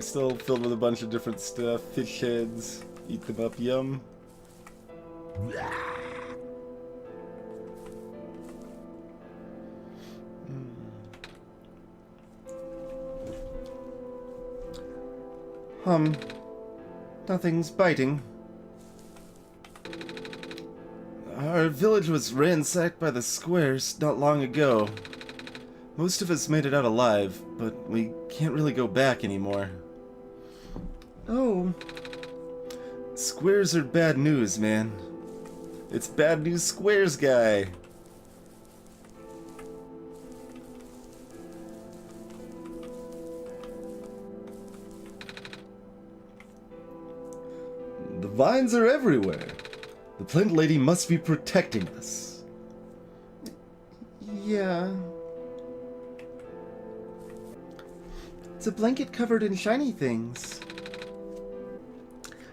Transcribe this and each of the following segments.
still filled with a bunch of different stuff. Fish heads. Eat them up, yum. Nothing's biting. Our village was ransacked by the squares not long ago. Most of us made it out alive, but we can't really go back anymore. Oh. Squares are bad news, man. It's bad news squares, guy. The vines are everywhere. The plant lady must be protecting us. Yeah. It's a blanket covered in shiny things.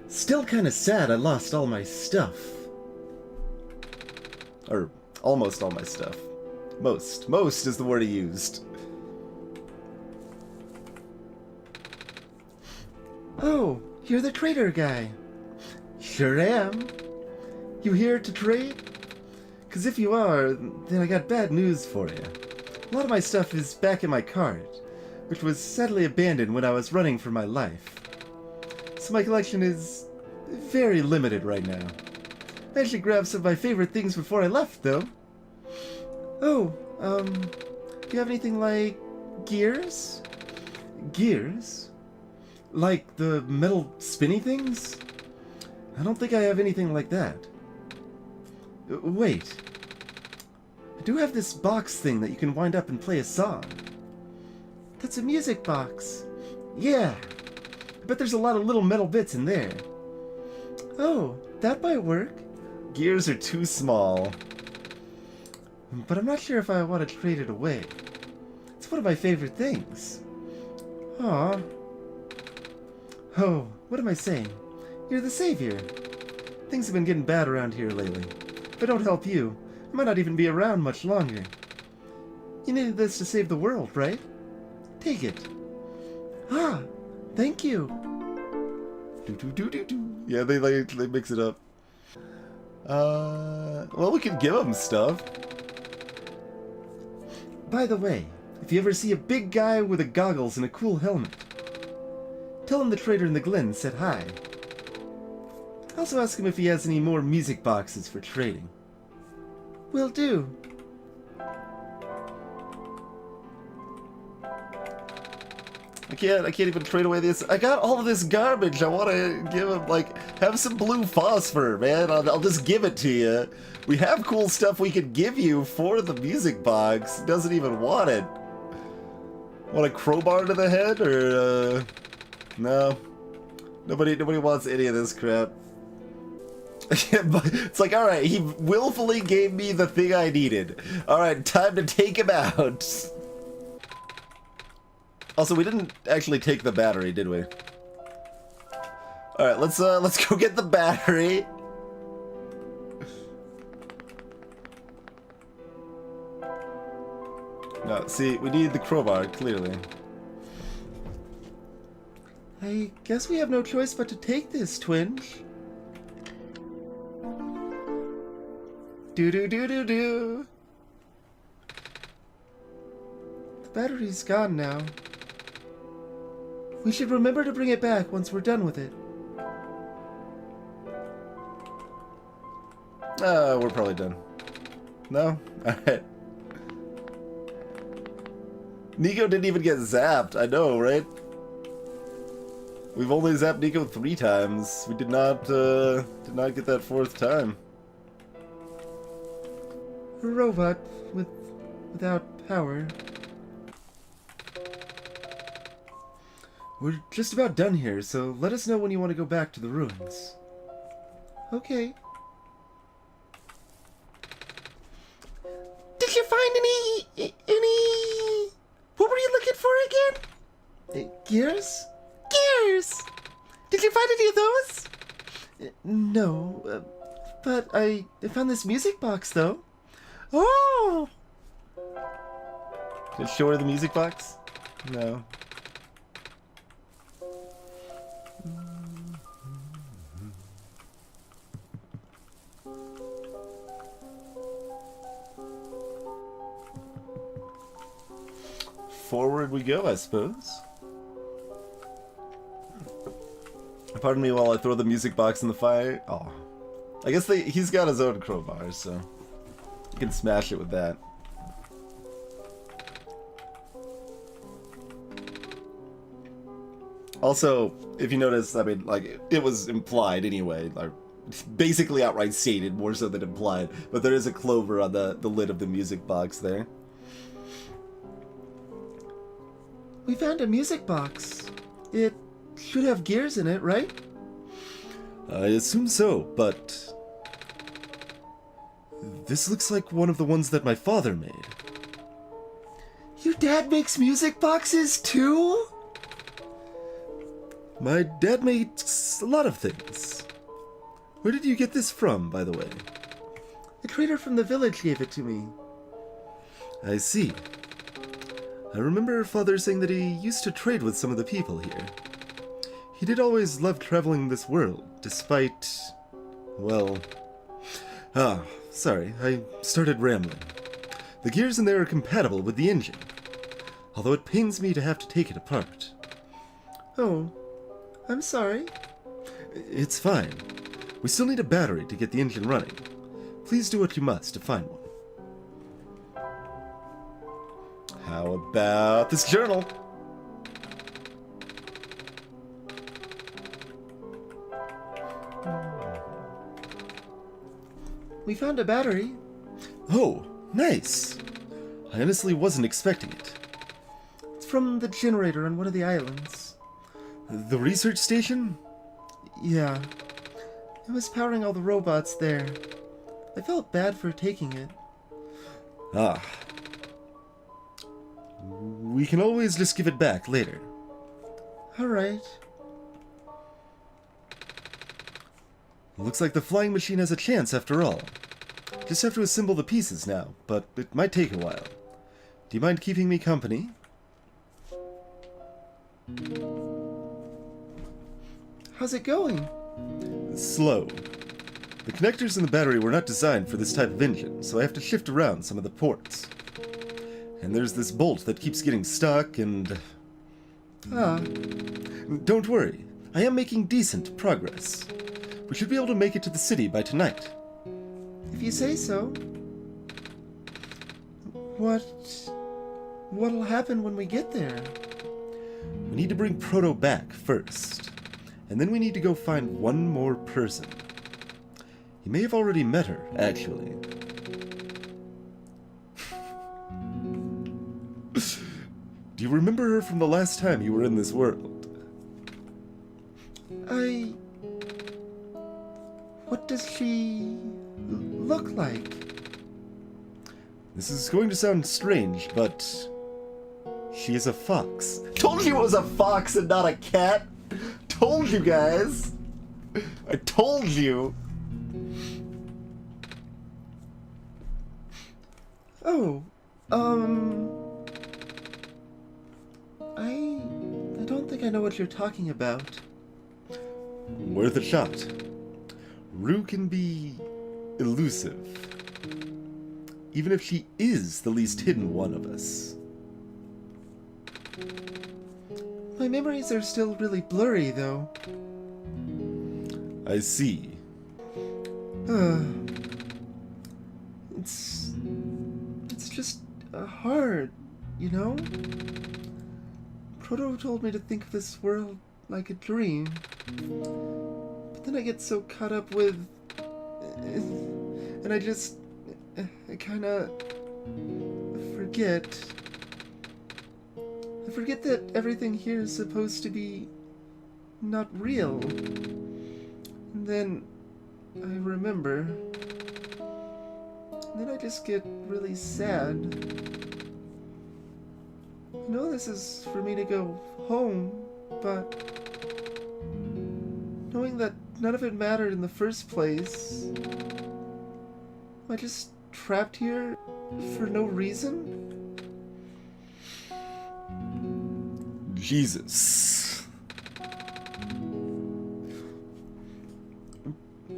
Still kinda sad I lost all my stuff. Or, almost all my stuff. Most. Most is the word he used. Oh, you're the trader guy. Sure am. You here to trade? 'Cause if you are, then I got bad news for you. A lot of my stuff is back in my cart, which was sadly abandoned when I was running for my life. So my collection is very limited right now. I actually grabbed some of my favorite things before I left, though. Oh, do you have anything like gears? Gears? Like the metal spinny things? I don't think I have anything like that. Wait. I do have this box thing that you can wind up and play a song. That's a music box. Yeah. I bet there's a lot of little metal bits in there. Oh, that might work. Gears are too small. But I'm not sure if I want to trade it away. It's one of my favorite things. Aw. Oh, what am I saying? You're the savior. Things have been getting bad around here lately. If I don't help you, I might not even be around much longer. You needed this to save the world, right? Take it. Ah, thank you. Yeah, they mix it up. Well, we could give them stuff. By the way, if you ever see a big guy with a goggles and a cool helmet, tell him the trader in the glen said hi. Also ask him if he has any more music boxes for trading. Will do. I can't even trade away this. I got all of this garbage. I want to give him, like, have some blue phosphor, man. I'll just give it to you. We have cool stuff we could give you for the music box. He doesn't even want it. Want a crowbar to the head, or, no. Nobody wants any of this crap. It's like, alright, he willfully gave me the thing I needed. Alright, time to take him out. Also, we didn't actually take the battery, did we? Alright, let's go get the battery. No, see, we need the crowbar, clearly. I guess we have no choice but to take this, Twinge. Do-do-do-do-do. The battery's gone now. We should remember to bring it back once we're done with it. We're probably done. No? Alright. Nico didn't even get zapped, I know, right? We've only zapped Nico 3 times. We did not get that 4th time. A robot without power. We're just about done here, so let us know when you want to go back to the ruins. Okay. Did you find any... What were you looking for again? Gears? Gears! Did you find any of those? No, but I found this music box, though. Oh! Can I show her the music box? No. forward we go, I suppose. Pardon me while I throw the music box in the fire. Oh. I guess he's got his own crowbar, so you can smash it with that. Also, if you notice, I mean, like, it was implied anyway, like, basically outright stated, more so than implied, but there is a clover on the lid of the music box there. We found a music box. It should have gears in it, right? I assume so, but this looks like one of the ones that my father made. Your dad makes music boxes too? My dad makes a lot of things. Where did you get this from, by the way? A trader from the village gave it to me. I see. I remember father saying that he used to trade with some of the people here. He did always love traveling this world, despite... well... sorry, I started rambling. The gears in there are compatible with the engine, although it pains me to have to take it apart. Oh, I'm sorry. It's fine. We still need a battery to get the engine running. Please do what you must to find one. How about this journal? We found a battery. Oh, nice. I honestly wasn't expecting it. It's from the generator on one of the islands. The research station? Yeah. It was powering all the robots there. I felt bad for taking it. Ah. We can always just give it back later. Alright. Looks like the flying machine has a chance after all. Just have to assemble the pieces now, but it might take a while. Do you mind keeping me company? How's it going? Slow. The connectors in the battery were not designed for this type of engine, so I have to shift around some of the ports. And there's this bolt that keeps getting stuck and... Don't worry, I am making decent progress. We should be able to make it to the city by tonight. If you say so. What'll happen when we get there? We need to bring Proto back first. And then we need to go find one more person. You may have already met her, actually. Do you remember her from the last time you were in this world? What does she look like? This is going to sound strange, but she is a fox. Told you it was a fox and not a cat! Told you guys! I told you! Oh, I don't think I know what you're talking about. Worth a shot. Rue can be elusive, even if she is the least hidden one of us. My memories are still really blurry, though. I see. It's just hard, you know? Proto told me to think of this world like a dream. But then I get so caught up with... and I kinda... forget. I forget that everything here is supposed to be... not real. And then... I remember. And then I just get really sad. I know this is for me to go home, but... knowing that none of it mattered in the first place... am I just trapped here for no reason? Jesus.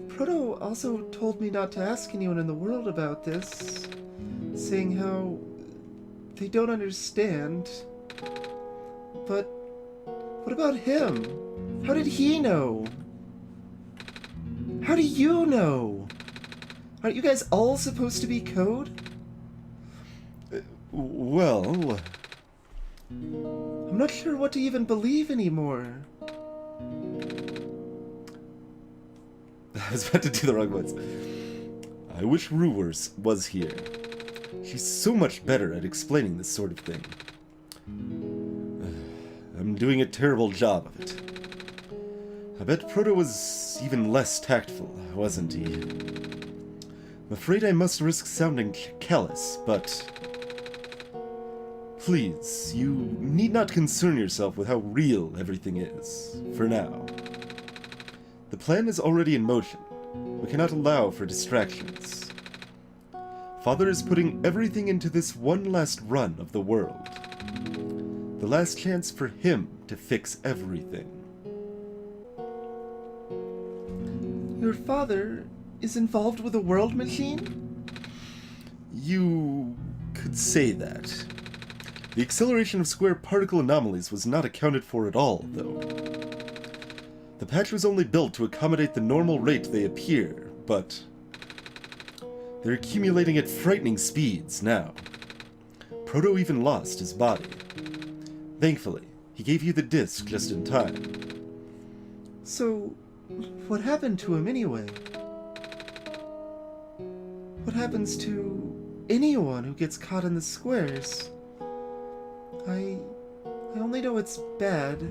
Proto also told me not to ask anyone in the world about this, saying how they don't understand. But what about him? How did he know? How do you know? Aren't you guys all supposed to be code? Well... I'm not sure what to even believe anymore. I was about to do the wrong ones. I wish Ruwers was here. She's so much better at explaining this sort of thing. I'm doing a terrible job of it. I bet Proto was even less tactful, wasn't he? I'm afraid I must risk sounding callous, but... Please, you need not concern yourself with how real everything is, for now. The plan is already in motion. We cannot allow for distractions. Father is putting everything into this one last run of the world. The last chance for him to fix everything. Your father is involved with a world machine? You could say that. The acceleration of square particle anomalies was not accounted for at all, though. The patch was only built to accommodate the normal rate they appear, but they're accumulating at frightening speeds now. Proto even lost his body. Thankfully, he gave you the disc just in time. So, what happened to him anyway? What happens to anyone who gets caught in the squares? I only know it's bad.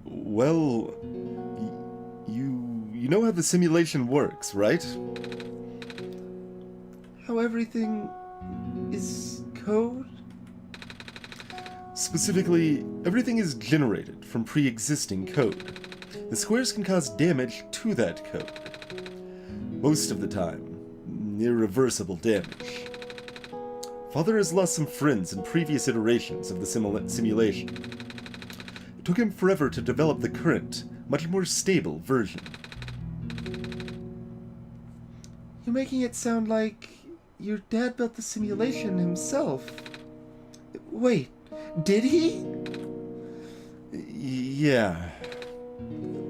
Well, you know how the simulation works, right? How everything is code? Specifically, everything is generated from pre-existing code. The squares can cause damage to that code. Most of the time, irreversible damage. Father has lost some friends in previous iterations of the simulation. It took him forever to develop the current, much more stable version. You're making it sound like your dad built the simulation himself. Wait, did he? Yeah.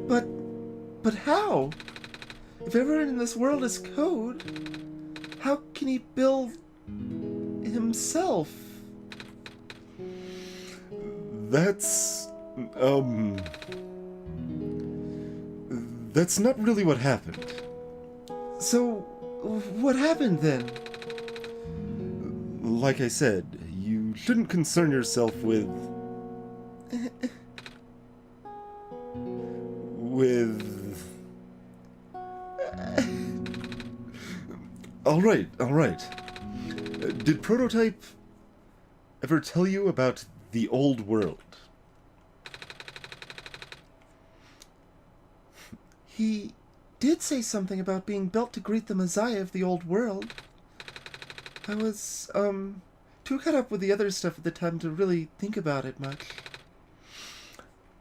But how? If everyone in this world is code, how can he build himself? That's not really what happened. So, what happened then? Like I said, you shouldn't concern yourself with... Alright. Did Prototype ever tell you about the old world? He did say something about being built to greet the Messiah of the old world. I was, too caught up with the other stuff at the time to really think about it much.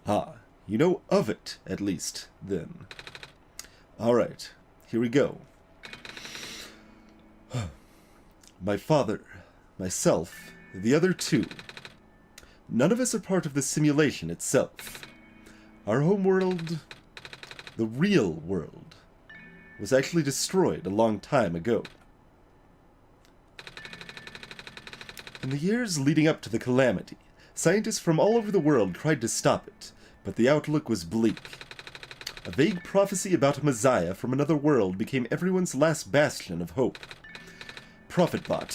Ah, you know of it, at least, then. Alright, here we go. My father, myself, the other two. None of us are part of the simulation itself. Our homeworld, the real world, was actually destroyed a long time ago. In the years leading up to the calamity, scientists from all over the world tried to stop it, but the outlook was bleak. A vague prophecy about a Messiah from another world became everyone's last bastion of hope. Prototype,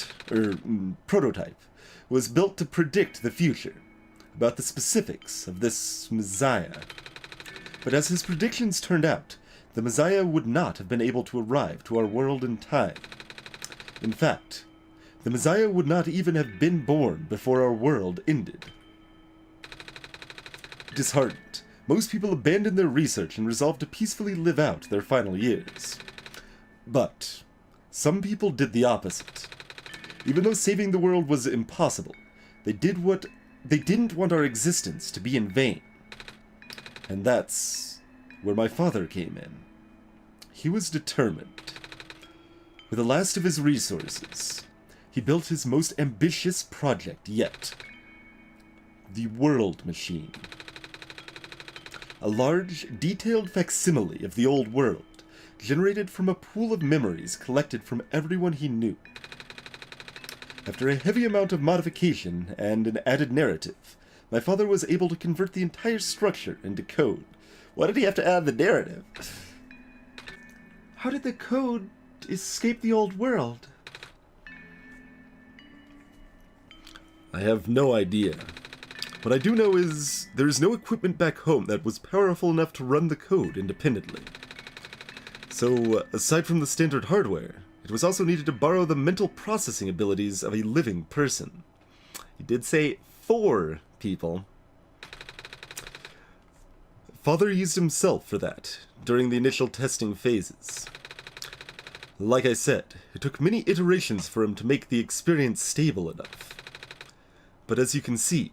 was built to predict the future, about the specifics of this Messiah. But as his predictions turned out, the Messiah would not have been able to arrive to our world in time. In fact, the Messiah would not even have been born before our world ended. Disheartened, most people abandoned their research and resolved to peacefully live out their final years. But some people did the opposite. Even though saving the world was impossible, they didn't want our existence to be in vain. And that's where my father came in. He was determined. With the last of his resources, he built his most ambitious project yet. The World Machine. A large, detailed facsimile of the old world, generated from a pool of memories collected from everyone he knew. After a heavy amount of modification and an added narrative, my father was able to convert the entire structure into code. Why did he have to add the narrative? How did the code escape the old world? I have no idea. What I do know is there is no equipment back home that was powerful enough to run the code independently. So, aside from the standard hardware, it was also needed to borrow the mental processing abilities of a living person. He did say 4 people. Father used himself for that during the initial testing phases. Like I said, it took many iterations for him to make the experience stable enough. But as you can see,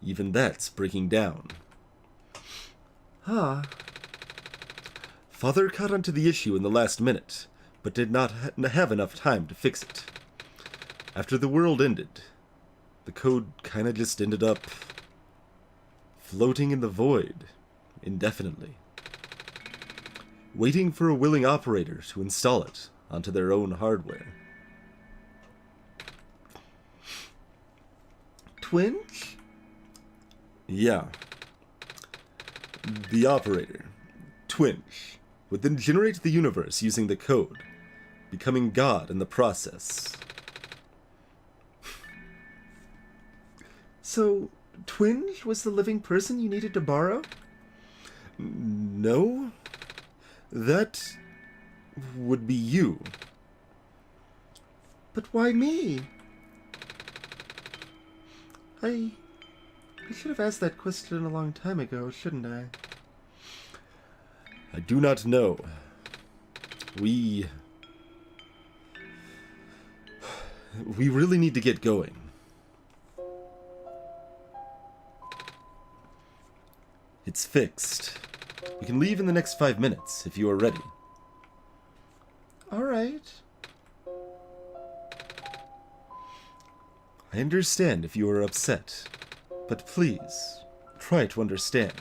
even that's breaking down. Huh. Father caught onto the issue in the last minute, but did not have enough time to fix it. After the world ended, the code kinda just ended up floating in the void indefinitely, waiting for a willing operator to install it onto their own hardware. Twinge? Yeah. The operator, Twinge, would then generate the universe using the code, becoming God in the process. So, Twinge was the living person you needed to borrow? No? That would be you. But why me? I should have asked that question a long time ago, shouldn't I? I do not know. We really need to get going. It's fixed. We can leave in the next 5 minutes if you are ready. All right. I understand if you are upset, but please, try to understand.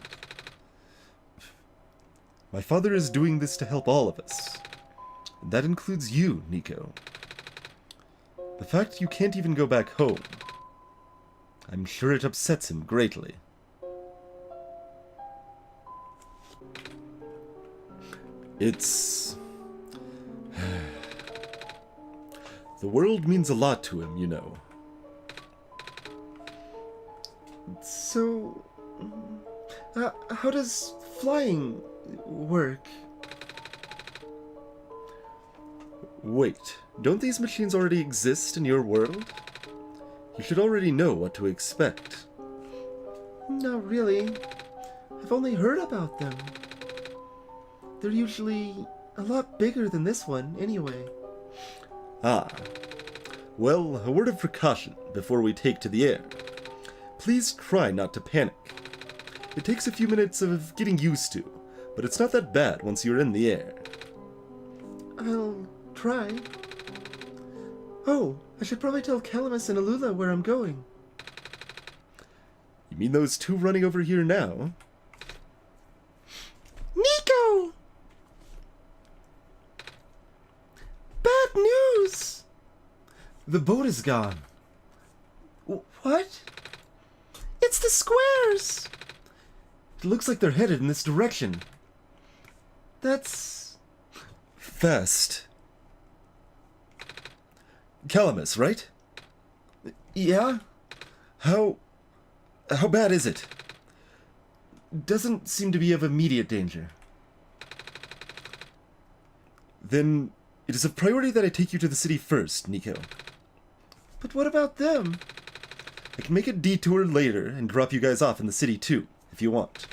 My father is doing this to help all of us. And that includes you, Nico. The fact you can't even go back home, I'm sure it upsets him greatly. It's... The world means a lot to him, you know. So, how does flying work? Wait, don't these machines already exist in your world? You should already know what to expect. Not really. I've only heard about them. They're usually a lot bigger than this one, anyway. Ah. Well, a word of precaution before we take to the air. Please try not to panic. It takes a few minutes of getting used to, but it's not that bad once you're in the air. I'll try. Oh, I should probably tell Calamus and Alula where I'm going. You mean those 2 running over here now? Nico! Bad news! The boat is gone. What? It's the squares! It looks like they're headed in this direction. That's... Fast. Calamus, right? Yeah? How bad is it? Doesn't seem to be of immediate danger. Then it is a priority that I take you to the city first, Nico. But what about them? I can make a detour later and drop you guys off in the city too, if you want.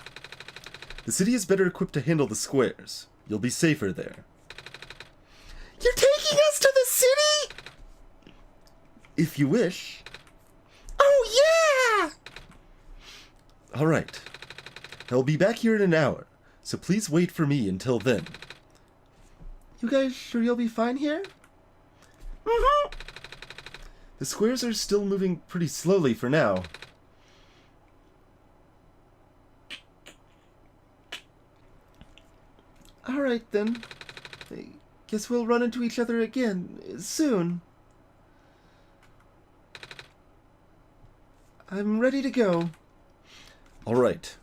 The city is better equipped to handle the squares. You'll be safer there. You're taking us to the city? If you wish. Oh, yeah! Alright. I'll be back here in an hour, so please wait for me until then. You guys sure you'll be fine here? Mm-hmm. The squares are still moving pretty slowly for now. Alright then. I guess we'll run into each other again soon. I'm ready to go. Alright.